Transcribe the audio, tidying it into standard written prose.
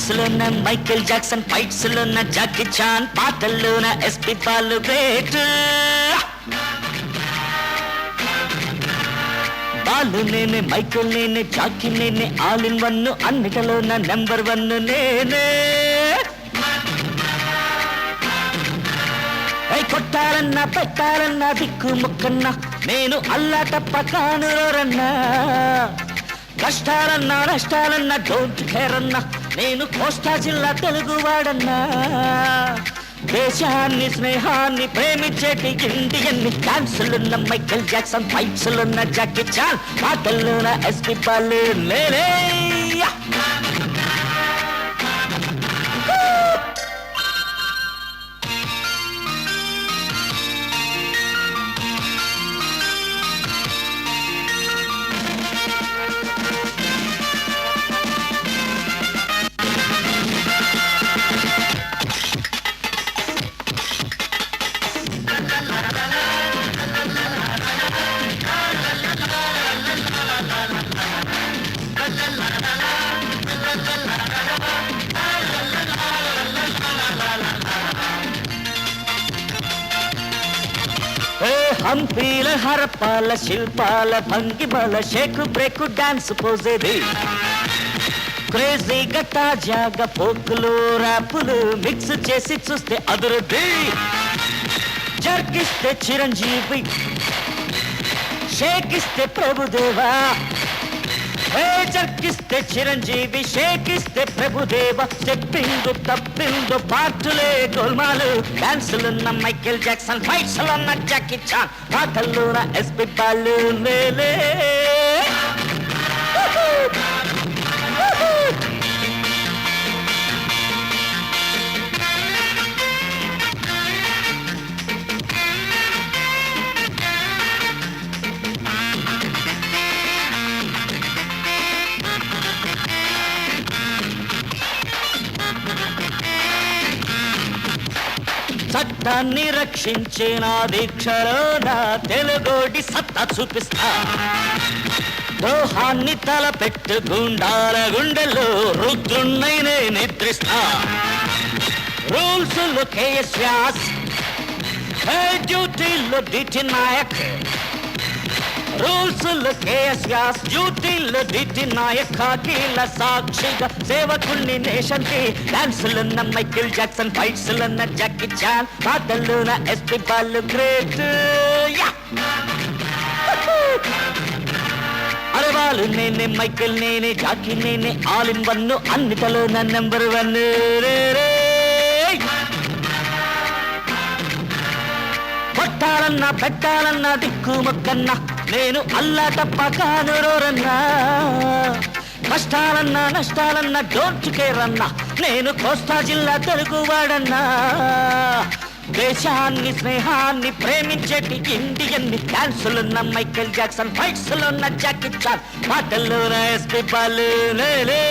Dance లోన Michael Jackson, fights లోన Jackie Chan, పాటల్లోన ఎస్పి బాలు గ్రేట్. బాలు నేనే, మైకేల్ నేనే, జాకీ నేనే, ఆల్ ఇన్ వన్, అన్నిటిలోన నెంబర్ 1 నేనే. కొట్టాలన్నా పెట్టాలన్నా దిక్కు ముక్కన్నా నేను అల్లా తప్ప కానురన్నా. కష్టాలన్నా నష్టాలన్నా డోంట్ కేర్ అన్నా నేను కోస్తా జిల్లా తెలుగువాడన్నా. దేశాన్ని స్నేహాన్ని ప్రేమించేటి ఇండియన్ని. డాన్సులున్న మైకేల్ జాక్సన్, ఫైట్స్లున్న జాకీ చాన్, పాటల్లోన ఎస్పి బాలు నేనే. హంపీల హరపాల శిల్పాల భంగిమల షేక్ బ్రేక్ డాన్స్ పోసేది. క్రేజీగా తాజాగా ఫోకులు ర్యాపులు మిక్స్ చేసి చూస్తే అదురుది. జర్కిస్తే చిరంజీవి, షేకిస్తే ప్రభుదేవా. జర్కిస్తే చిరంజీవి, షేకిస్తే ప్రభుదేవ. చెప్పిండు తప్పిండు పాటలే గోల్మాలు. డాన్సులున్న మైకేల్ జాక్సన్, ఫైట్స్లున్న జాకీ చాన్, పాటల్లోన ఎస్పి బాలు నేనే. చట్టాన్ని రక్షించిన దీక్షలో నా తెలుగోడి సత్తా చూపిస్తా. దోహాన్ని తలపెట్టు గుండాల గుండెలో రుద్రున్నైనే నిద్రిస్తా. రూల్స్ లో కేఎస్ వ్యాస్, డ్యూటీలో డిటి నాయక్. రూల్స్ లో కేఎస్ వ్యాస్, డ్యూటీలో డిటి నాయక్. ఖాకీల సాక్షిగా సేవకుల్ని నేషన్ కి. డాన్సులున్న మైకేల్ జాక్సన్, ఫైట్స్లున్న జాకీ చాన్, పాటల్లోన ఎస్పి బాలు గ్రేట్. అరవాలు నేనే, మైకేల్ నేనే, జాకీ నేనే, ఆల్ ఇన్ వన్, అన్నిటిలోన నెంబర్ 1 కొట్టాలన్నా పెట్టాలన్నా దిక్కు మొక్కన్నా నేను అల్లా తప్ప కానురోరన్నా. కష్టాలన్నా నష్టాలన్నా డోంట్ కేర్ అన్నా నేను కోస్తా జిల్లా తెలుగువాడన్నా. దేశాన్ని స్నేహాన్ని ప్రేమించేటి ఇండియన్ని. డాన్సులున్న మైకేల్ జాక్సన్, ఫైట్స్లున్న జాకీ చాన్, పాటల్లోన ఎస్పి బాలు నేనే.